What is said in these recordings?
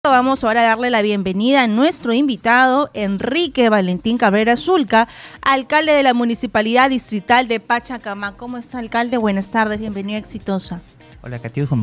Vamos ahora a darle la bienvenida a nuestro invitado, Enrique Valentín Cabrera Zulca, alcalde de la Municipalidad Distrital de Pachacamac. ¿Cómo está, alcalde? Buenas tardes, bienvenido a Exitosa. Hola Catiuja,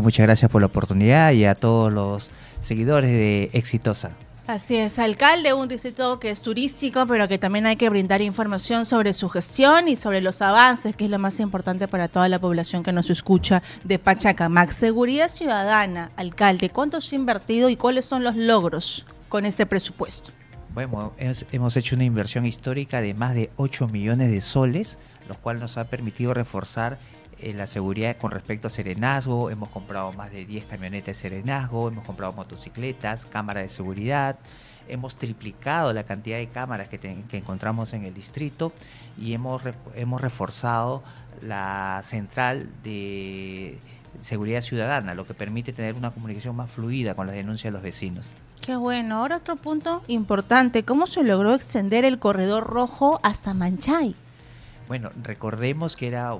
muchas gracias por la oportunidad y a todos los seguidores de Exitosa. Así es, alcalde, un distrito que es turístico, pero que también hay que brindar información sobre su gestión y sobre los avances, que es lo más importante para toda la población que nos escucha de Pachacamac. Seguridad ciudadana, alcalde, ¿cuánto se ha invertido y cuáles son los logros con ese presupuesto? Bueno, hemos hecho una inversión histórica de más de 8 millones de soles, lo cual nos ha permitido reforzar la seguridad con respecto a serenazgo. Hemos comprado más de 10 camionetas de serenazgo, hemos comprado motocicletas, cámaras de seguridad, hemos triplicado la cantidad de cámaras que encontramos en el distrito y hemos reforzado la central de seguridad ciudadana, lo que permite tener una comunicación más fluida con las denuncias de los vecinos. Qué bueno. Ahora otro punto importante, ¿cómo se logró extender el corredor rojo hasta Manchay? Bueno, recordemos que era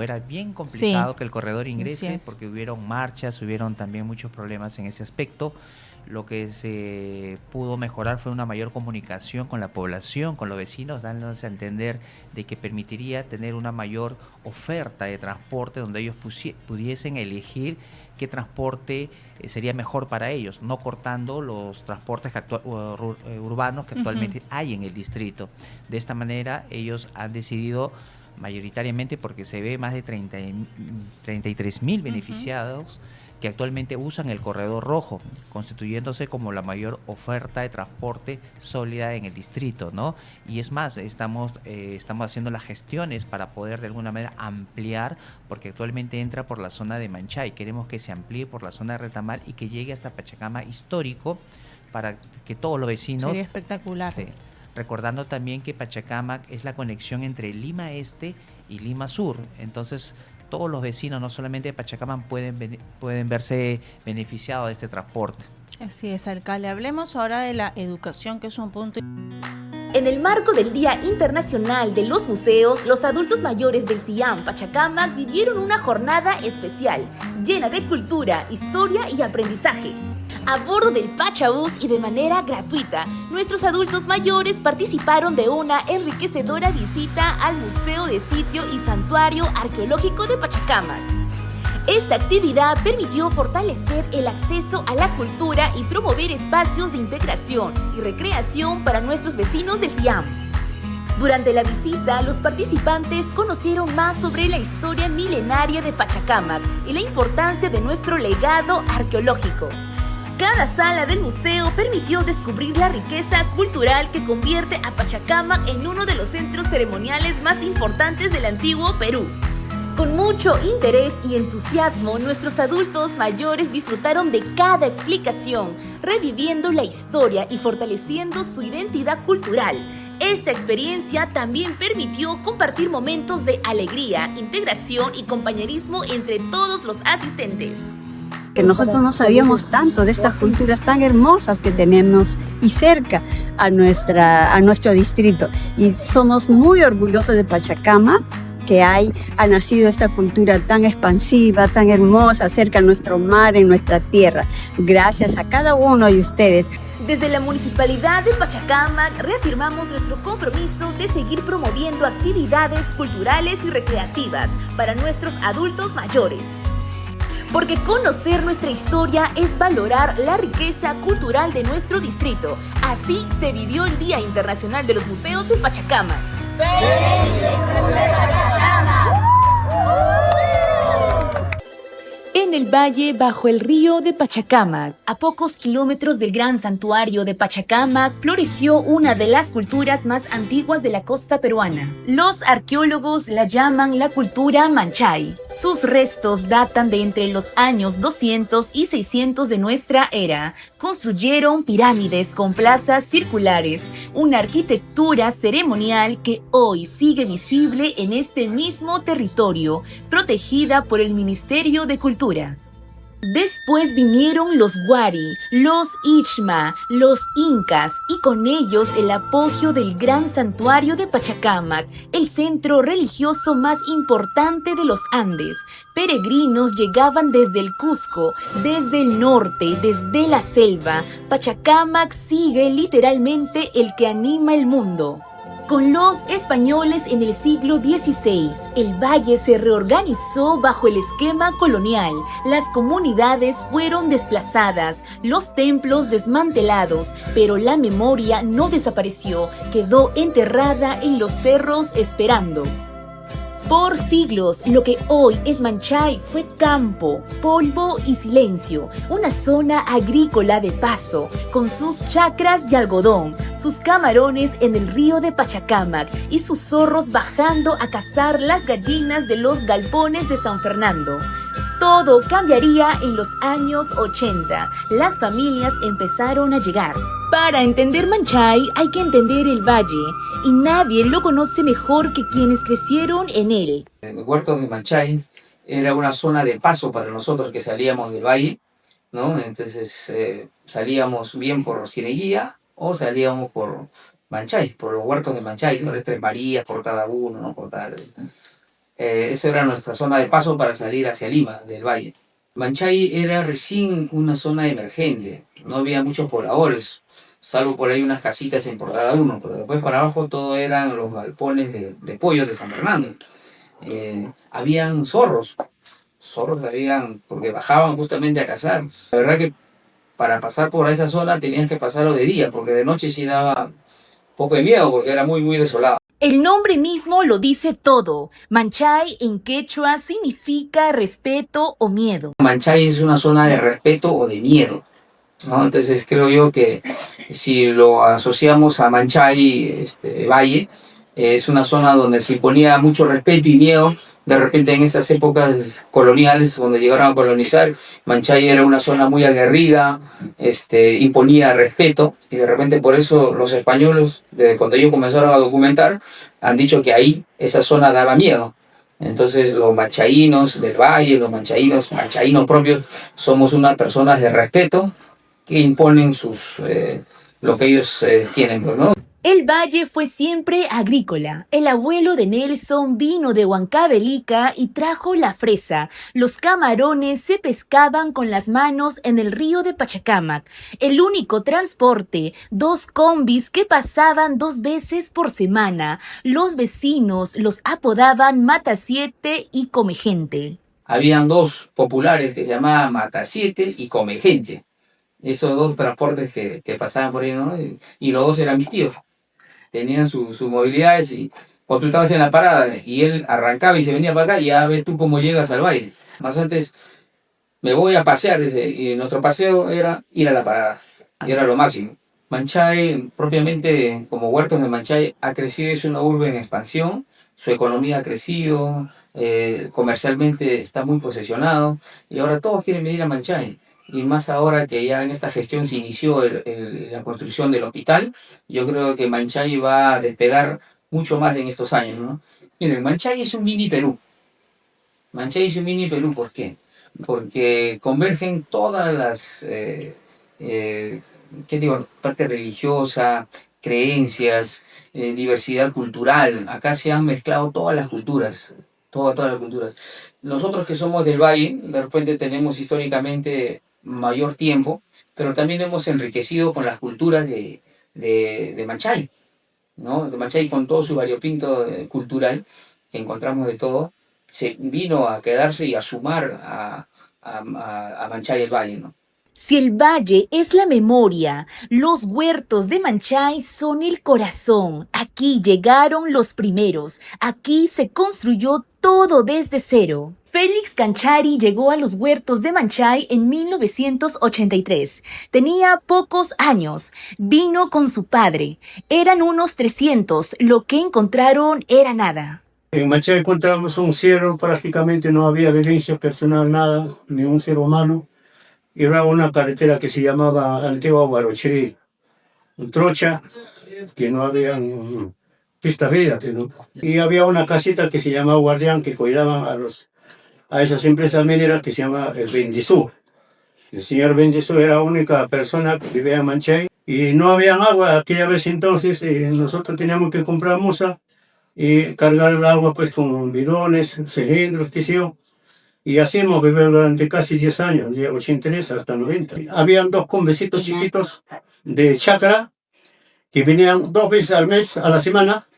era bien complicado, sí, que el corredor ingrese, porque hubieron marchas, hubieron también muchos problemas en ese aspecto. Lo que se pudo mejorar fue una mayor comunicación con la población, con los vecinos, dándonos a entender de que permitiría tener una mayor oferta de transporte donde ellos pudiesen elegir qué transporte sería mejor para ellos, no cortando los transportes urbanos que actualmente hay en el distrito. De esta manera ellos han decidido mayoritariamente, porque se ve más de 33.000 beneficiados que actualmente usan el corredor rojo, constituyéndose como la mayor oferta de transporte sólida en el distrito, ¿no? Y es más, estamos haciendo las gestiones para poder de alguna manera ampliar, porque actualmente entra por la zona de Manchay. Queremos que se amplíe por la zona de Retamal y que llegue hasta Pachacamac histórico para que todos los vecinos... Sería espectacular. Sí. Recordando también que Pachacamac es la conexión entre Lima Este y Lima Sur, entonces todos los vecinos, no solamente de Pachacamac, pueden verse beneficiados de este transporte. Así es, alcalde. Hablemos ahora de la educación, que es un punto... En el marco del Día Internacional de los Museos, los adultos mayores del CIAM Pachacamac vivieron una jornada especial, llena de cultura, historia y aprendizaje. A bordo del Pachabús y de manera gratuita, nuestros adultos mayores participaron de una enriquecedora visita al Museo de Sitio y Santuario Arqueológico de Pachacamac. Esta actividad permitió fortalecer el acceso a la cultura y promover espacios de integración y recreación para nuestros vecinos de Siam. Durante la visita, los participantes conocieron más sobre la historia milenaria de Pachacamac y la importancia de nuestro legado arqueológico. Cada sala del museo permitió descubrir la riqueza cultural que convierte a Pachacamac en uno de los centros ceremoniales más importantes del antiguo Perú. Con mucho interés y entusiasmo, nuestros adultos mayores disfrutaron de cada explicación, reviviendo la historia y fortaleciendo su identidad cultural. Esta experiencia también permitió compartir momentos de alegría, integración y compañerismo entre todos los asistentes. Que nosotros no sabíamos tanto de estas culturas tan hermosas que tenemos y cerca a nuestro distrito. Y somos muy orgullosos de Pachacamac, que ha nacido esta cultura tan expansiva, tan hermosa, cerca a nuestro mar, en nuestra tierra. Gracias a cada uno de ustedes. Desde la Municipalidad de Pachacamac reafirmamos nuestro compromiso de seguir promoviendo actividades culturales y recreativas para nuestros adultos mayores. Porque conocer nuestra historia es valorar la riqueza cultural de nuestro distrito. Así se vivió el Día Internacional de los Museos en Pachacamac. En el valle bajo el río de Pachacamac, a pocos kilómetros del gran santuario de Pachacamac, floreció una de las culturas más antiguas de la costa peruana. Los arqueólogos la llaman la cultura Manchay. Sus restos datan de entre los años 200 y 600 de nuestra era. Construyeron pirámides con plazas circulares, una arquitectura ceremonial que hoy sigue visible en este mismo territorio, protegida por el Ministerio de Cultura. Después vinieron los Wari, los Ichma, los Incas y con ellos el apogeo del gran santuario de Pachacámac, el centro religioso más importante de los Andes. Peregrinos llegaban desde el Cusco, desde el norte, desde la selva. Pachacámac sigue literalmente el que anima el mundo. Con los españoles en el siglo XVI, el valle se reorganizó bajo el esquema colonial. Las comunidades fueron desplazadas, los templos desmantelados, pero la memoria no desapareció, quedó enterrada en los cerros esperando. Por siglos, lo que hoy es Manchay fue campo, polvo y silencio, una zona agrícola de paso, con sus chacras de algodón, sus camarones en el río de Pachacámac y sus zorros bajando a cazar las gallinas de los galpones de San Fernando. Todo cambiaría en los años 80. Las familias empezaron a llegar. Para entender Manchay hay que entender el valle, y nadie lo conoce mejor que quienes crecieron en él. Los huertos de Manchay era una zona de paso para nosotros que salíamos del valle, ¿no? Entonces salíamos bien por Cieneguía o salíamos por Manchay, por los huertos de Manchay, ¿no? Tres Marías, Portada 1, ¿no? Portada 3. Esa era nuestra zona de paso para salir hacia Lima, del valle. Manchay era recién una zona emergente, no había muchos pobladores, salvo por ahí unas casitas en Portada 1, pero después para abajo todo eran los galpones de pollo de San Fernando. Habían zorros habían, porque bajaban justamente a cazar. La verdad que para pasar por esa zona tenías que pasarlo de día, porque de noche sí daba un poco de miedo, porque era muy, muy desolado. El nombre mismo lo dice todo. Manchay en quechua significa respeto o miedo. Manchay es una zona de respeto o de miedo, ¿no? Entonces creo yo que si lo asociamos a Manchay, Valle, es una zona donde se imponía mucho respeto y miedo. De repente en esas épocas coloniales, donde llegaron a colonizar, Manchay era una zona muy aguerrida, imponía respeto, y de repente por eso los españoles, desde cuando ellos comenzaron a documentar, han dicho que ahí esa zona daba miedo. Entonces los manchainos del valle, los manchainos propios, somos unas personas de respeto que imponen lo que ellos tienen, ¿no? El valle fue siempre agrícola. El abuelo de Nelson vino de Huancavelica y trajo la fresa. Los camarones se pescaban con las manos en el río de Pachacámac. El único transporte, 2 combis que pasaban 2 veces por semana. Los vecinos los apodaban Matasiete y Comegente. Habían 2 populares que se llamaban Matasiete y Comegente. Esos 2 transportes que pasaban por ahí, ¿no? Y los 2 eran mis tíos. Tenían sus movilidades, y cuando tú estabas en la parada y él arrancaba y se venía para acá, ya ves tú cómo llegas al valle. Más antes me voy a pasear, y nuestro paseo era ir a la parada, y era lo máximo. Manchay, propiamente como Huertos de Manchay, ha crecido, es una urbe en expansión, su economía ha crecido, comercialmente está muy posesionado, y ahora todos quieren venir a Manchay. Y más ahora que ya en esta gestión se inició la construcción del hospital, yo creo que Manchay va a despegar mucho más en estos años, ¿no? Miren, Manchay es un mini Perú. Manchay es un mini Perú, ¿por qué? Porque convergen todas las, parte religiosa, creencias, diversidad cultural. Acá se han mezclado todas las culturas, todas las culturas. Nosotros que somos del valle, de repente tenemos históricamente mayor tiempo, pero también hemos enriquecido con las culturas de Manchay, ¿no? De Manchay, con todo su variopinto cultural, que encontramos de todo, se vino a quedarse y a sumar a Manchay el Valle, ¿no? Si el valle es la memoria, los huertos de Manchay son el corazón. Aquí llegaron los primeros, aquí se construyó todo desde cero. Félix Canchari llegó a los huertos de Manchay en 1983. Tenía pocos años. Vino con su padre. Eran unos 300. Lo que encontraron era nada. En Manchay encontramos un cerro, prácticamente no había evidencia personal, nada, ni un ser humano. Era una carretera que se llamaba Antigua Guarochirí, trocha, que no había pista vía, ¿no? Y había una casita que se llamaba Guardián, que cuidaban a esas empresas mineras, que se llama el Bendizú. El señor Bendeso era la única persona que vivía en Manchay y no había agua aquella vez entonces. Nosotros teníamos que comprar musa y cargar el agua pues con bidones, cilindros, qué sé yo. Y así hemos vivido durante casi 10 años, de 83 hasta 90. Habían 2 convecitos chiquitos de chacra que venían 2 veces al mes, a la semana,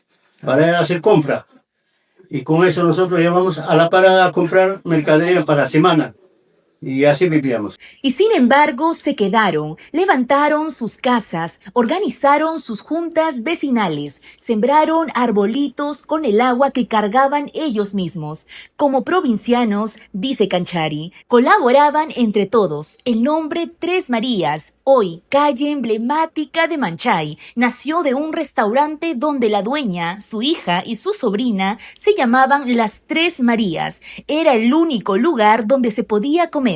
para hacer compra. Y con eso nosotros íbamos a la parada a comprar mercadería para la semana. Y así vivíamos. Y sin embargo se quedaron, levantaron sus casas, organizaron sus juntas vecinales, sembraron arbolitos con el agua que cargaban ellos mismos. Como provincianos, dice Canchari, colaboraban entre todos. El nombre Tres Marías, hoy calle emblemática de Manchay, nació de un restaurante donde la dueña, su hija y su sobrina se llamaban las Tres Marías. Era el único lugar donde se podía comer.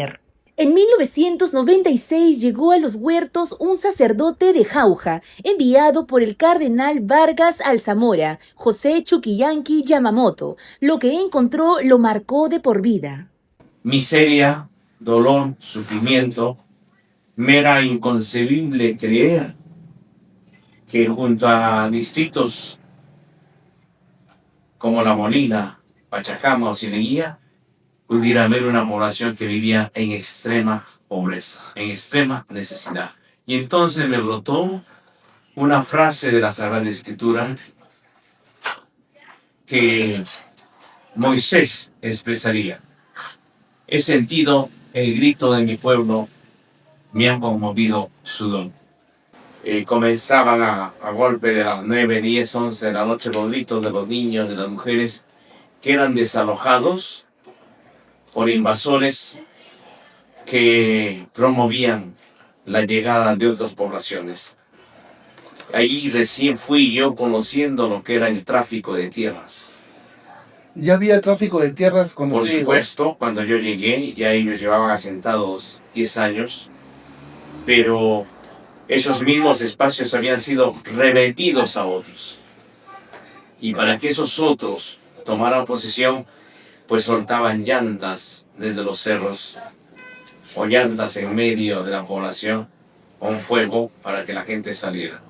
En 1996 llegó a los huertos un sacerdote de Jauja, enviado por el cardenal Vargas Alzamora, José Chuquillanqui Yamamoto. Lo que encontró lo marcó de por vida. Miseria, dolor, sufrimiento. Me era inconcebible creer que junto a distritos como La Molina, Pachacama o Cieneguía pudiera haber una población que vivía en extrema pobreza, en extrema necesidad. Y entonces me brotó una frase de la Sagrada Escritura que Moisés expresaría. He sentido el grito de mi pueblo, me han conmovido su don. Comenzaban a golpe de las 9, 10, 11 de la noche los gritos de los niños, de las mujeres que eran desalojados por invasores que promovían la llegada de otras poblaciones. Ahí recién fui yo conociendo lo que era el tráfico de tierras. ¿Ya había tráfico de tierras cuando Por supuesto, cuando yo llegué, ya ellos llevaban asentados 10 años, pero esos mismos espacios habían sido revendidos a otros. Y para que esos otros tomaran posesión, pues soltaban llantas desde los cerros o llantas en medio de la población con fuego para que la gente saliera.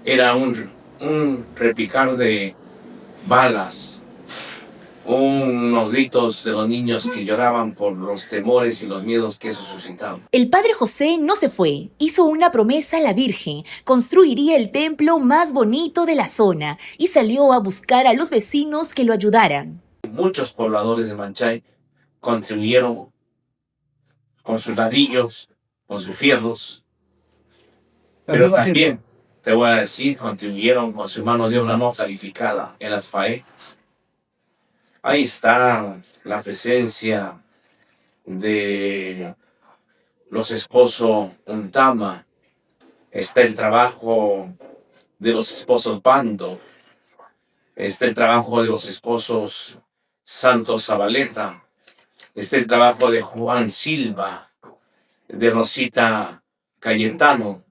Era un repicar de balas, unos gritos de los niños que lloraban por los temores y los miedos que eso suscitaba. El padre José no se fue, hizo una promesa a la Virgen, construiría el templo más bonito de la zona y salió a buscar a los vecinos que lo ayudaran. Muchos pobladores de Manchay contribuyeron con sus ladrillos, con sus fierros, pero también, te voy a decir, contribuyeron con su mano de obra no calificada en las faenas. Ahí está la presencia de los esposos Untama, está el trabajo de los esposos Bando, está el trabajo de los esposos Santos Zabaleta, está el trabajo de Juan Silva, de Rosita Cayetano,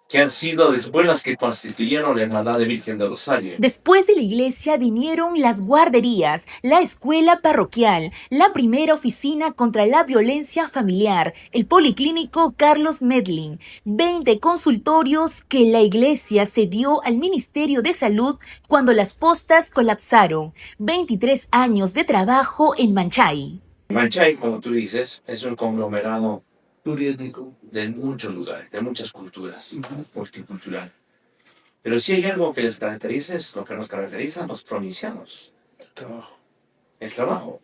que han sido después las que constituyeron la Hermandad de Virgen del Rosario. Después de la iglesia vinieron las guarderías, la escuela parroquial, la primera oficina contra la violencia familiar, el policlínico Carlos Medlin, 20 consultorios que la iglesia cedió al Ministerio de Salud cuando las postas colapsaron, 23 años de trabajo en Manchay. Manchay, como tú dices, es un conglomerado pluriétnico de muchos lugares, de muchas culturas, multicultural. Pero si hay algo que les caracteriza, es lo que nos caracteriza a los provincianos. El trabajo.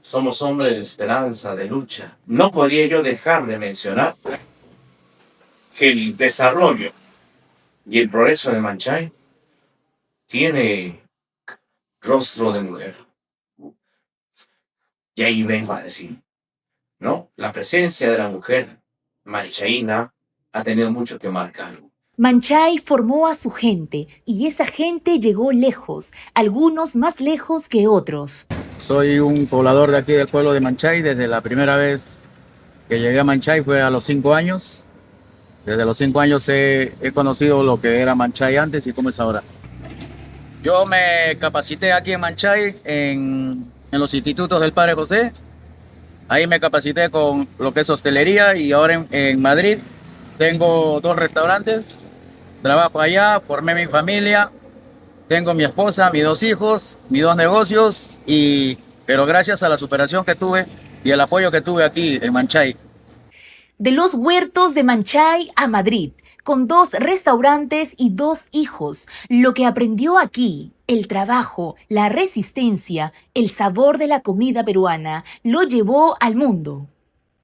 Somos hombres de esperanza, de lucha. No podría yo dejar de mencionar que el desarrollo y el progreso de Manchay tiene rostro de mujer. Y ahí vengo a decir, ¿no? La presencia de la mujer manchaína ha tenido mucho que marcar. Manchay formó a su gente y esa gente llegó lejos, algunos más lejos que otros. Soy un poblador de aquí del pueblo de Manchay. Desde la primera vez que llegué a Manchay fue a los 5 años. Desde los 5 años he conocido lo que era Manchay antes y cómo es ahora. Yo me capacité aquí en Manchay en los institutos del Padre José. Ahí me capacité con lo que es hostelería y ahora en Madrid tengo 2 restaurantes, trabajo allá, formé mi familia, tengo mi esposa, mis 2 hijos, mis 2 negocios, pero gracias a la superación que tuve y el apoyo que tuve aquí en Manchay. De los huertos de Manchay a Madrid, con 2 restaurantes y 2 hijos, lo que aprendió aquí, el trabajo, la resistencia, el sabor de la comida peruana, lo llevó al mundo.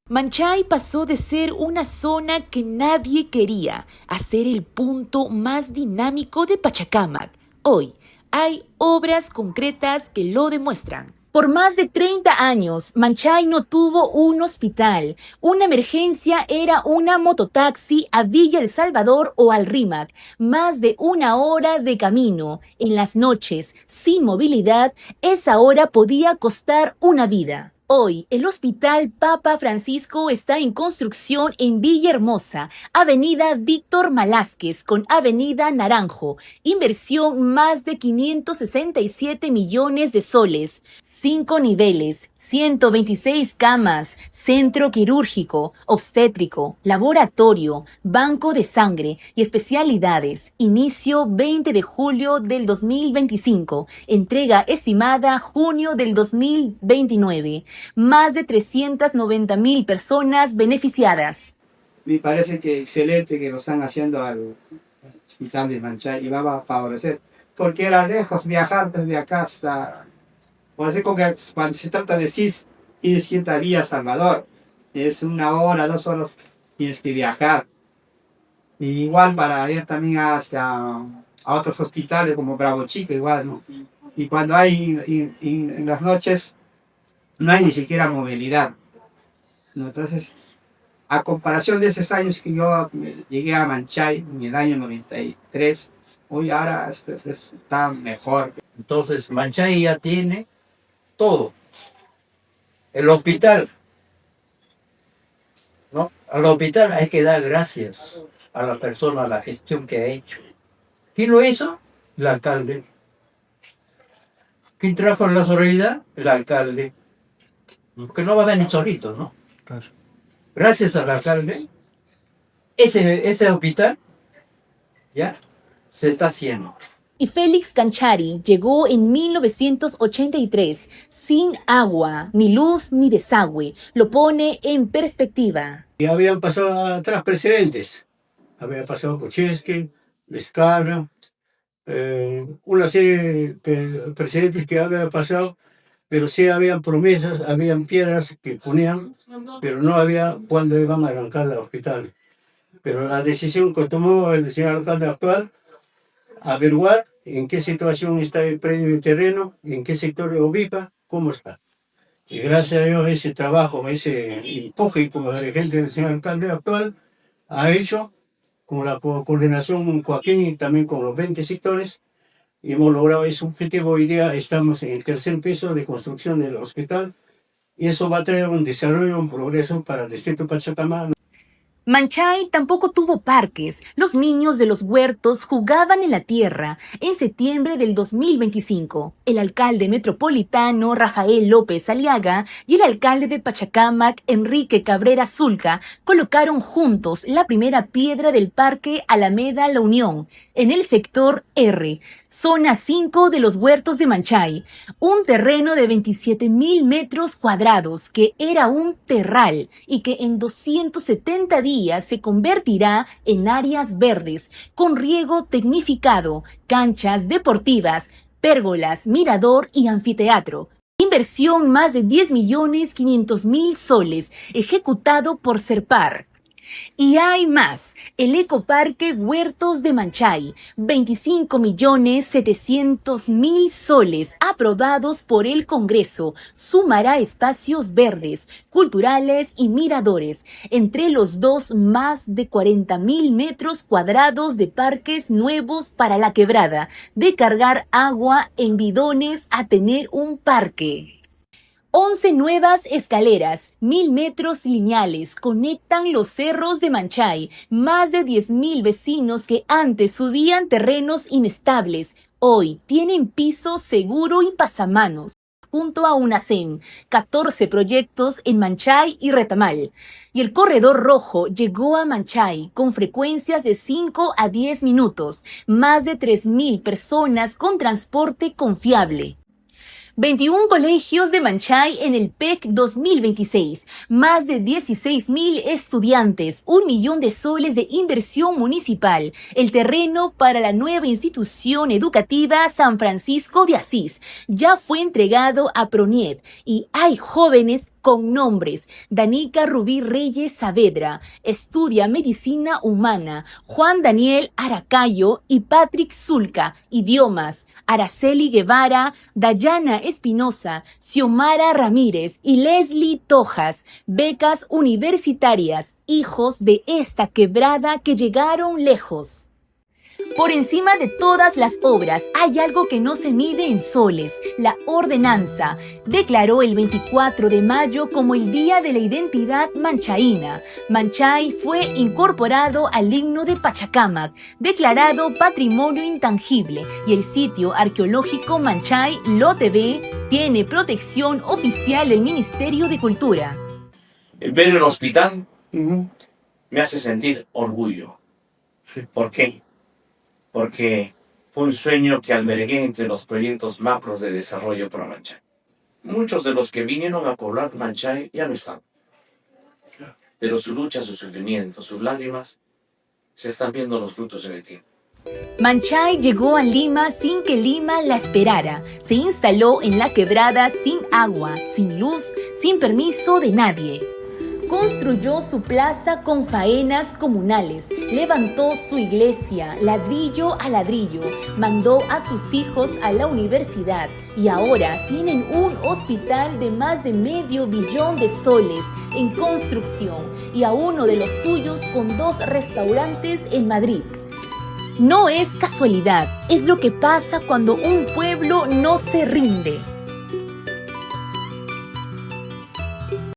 Manchay pasó de ser una zona que nadie quería a ser el punto más dinámico de Pachacámac. Hoy hay obras concretas que lo demuestran. Por más de 30 años, Manchay no tuvo un hospital. Una emergencia era una mototaxi a Villa El Salvador o al Rímac. Más de 1 hora de camino. En las noches, sin movilidad, esa hora podía costar una vida. Hoy, el Hospital Papa Francisco está en construcción en Villahermosa, Avenida Víctor Malásquez con Avenida Naranjo. Inversión más de 567 millones de soles. 5 niveles, 126 camas, centro quirúrgico, obstétrico, laboratorio, banco de sangre y especialidades. Inicio 20 de julio del 2025. Entrega estimada junio del 2029. Más de 390,000 personas beneficiadas. Me parece que excelente que lo están haciendo al Hospital de Manchay y va a favorecer, porque era lejos viajar desde acá hasta... Por eso que cuando se trata de CIS, tienes que ir a Villa Salvador. Es 1 hora, 2 horas, tienes que viajar. Y igual para ir también hasta a otros hospitales como Bravo Chico, igual, ¿no? Y cuando hay en las noches, no hay ni siquiera movilidad, ¿no? Entonces, a comparación de esos años que yo llegué a Manchay en el año 93, hoy ahora está mejor. Entonces, Manchay ya tiene todo. El hospital, ¿no? Al hospital hay que dar gracias a la persona, a la gestión que ha hecho. ¿Quién lo hizo? El alcalde. ¿Quién trajo la solidaridad? El alcalde. Porque no va a venir solito, ¿no? Claro. Gracias al alcalde, ese hospital ya se está haciendo. Y Félix Canchari llegó en 1983 sin agua, ni luz, ni desagüe. Lo pone en perspectiva. Y habían pasado atrás precedentes. Había pasado Kocheski, Vizcarra, una serie de precedentes que habían pasado, pero sí habían promesas, habían piedras que ponían, pero no había cuándo iban a arrancar el hospital. Pero la decisión que tomó el señor alcalde actual, averiguar en qué situación está el predio de terreno, en qué sector de Ovipa, cómo está. Y gracias a Dios ese trabajo, ese empuje como la gente del señor alcalde actual ha hecho, con la coordinación con Joaquín y también con los 20 sectores, y hemos logrado ese objetivo. Hoy día estamos en el 3er piso de construcción del hospital y eso va a traer un desarrollo, un progreso para el distrito de Pachacamac. Manchay tampoco tuvo parques. Los niños de los huertos jugaban en la tierra. En septiembre del 2025, el alcalde metropolitano Rafael López Aliaga y el alcalde de Pachacámac, Enrique Cabrera Zulca, colocaron juntos la primera piedra del Parque Alameda La Unión, en el sector R, zona 5 de los huertos de Manchay, un terreno de 27,000 metros cuadrados que era un terral y que en 270 días se convertirá en áreas verdes con riego tecnificado, canchas deportivas, pérgolas, mirador y anfiteatro. Inversión más de 10.500.000 soles, ejecutado por Serpar. Y hay más. El Ecoparque Huertos de Manchay, 25.700.000 soles aprobados por el Congreso, sumará espacios verdes, culturales y miradores. Entre los dos, más de 40,000 metros cuadrados de parques nuevos para la quebrada, de cargar agua en bidones a tener un parque. 11 nuevas escaleras, 1,000 metros lineales, conectan los cerros de Manchay. Más de 10,000 vecinos que antes subían terrenos inestables, hoy tienen piso seguro y pasamanos. junto a UNACEN, 14 proyectos en Manchay y Retamal. Y el Corredor Rojo llegó a Manchay con frecuencias de 5 a 10 minutos, más de 3.000 personas con transporte confiable. 21 colegios de Manchay en el PEC 2026, más de 16.000 estudiantes, 1 millón de soles de inversión municipal, el terreno para la nueva institución educativa San Francisco de Asís ya fue entregado a PRONIED y hay jóvenes con nombres: Danica Rubí Reyes Saavedra, estudia Medicina Humana; Juan Daniel Aracayo y Patrick Zulca, idiomas; Araceli Guevara, Dayana Espinosa, Xiomara Ramírez y Leslie Tojas, becas universitarias, hijos de esta quebrada que llegaron lejos. Por encima de todas las obras hay algo que no se mide en soles: la ordenanza. Declaró el 24 de mayo como el Día de la Identidad Manchaína. Manchay fue incorporado al himno de Pachacámac, declarado Patrimonio Intangible, y el sitio arqueológico Manchay Lote B tiene protección oficial del Ministerio de Cultura. El ver el hospital me hace sentir orgullo. Sí. ¿Por qué? Porque fue un sueño que albergué entre los proyectos macros de desarrollo para Manchay. Muchos de los que vinieron a poblar Manchay ya no están. Pero su lucha, su sufrimiento, sus lágrimas, se están viendo los frutos en el tiempo. Manchay llegó a Lima sin que Lima la esperara. Se instaló en la quebrada sin agua, sin luz, sin permiso de nadie. Construyó su plaza con faenas comunales, levantó su iglesia ladrillo a ladrillo, mandó a sus hijos a la universidad y ahora tienen un hospital de más de $500 million de soles en construcción y a uno de los suyos con 2 restaurantes en Madrid. No es casualidad, es lo que pasa cuando un pueblo no se rinde.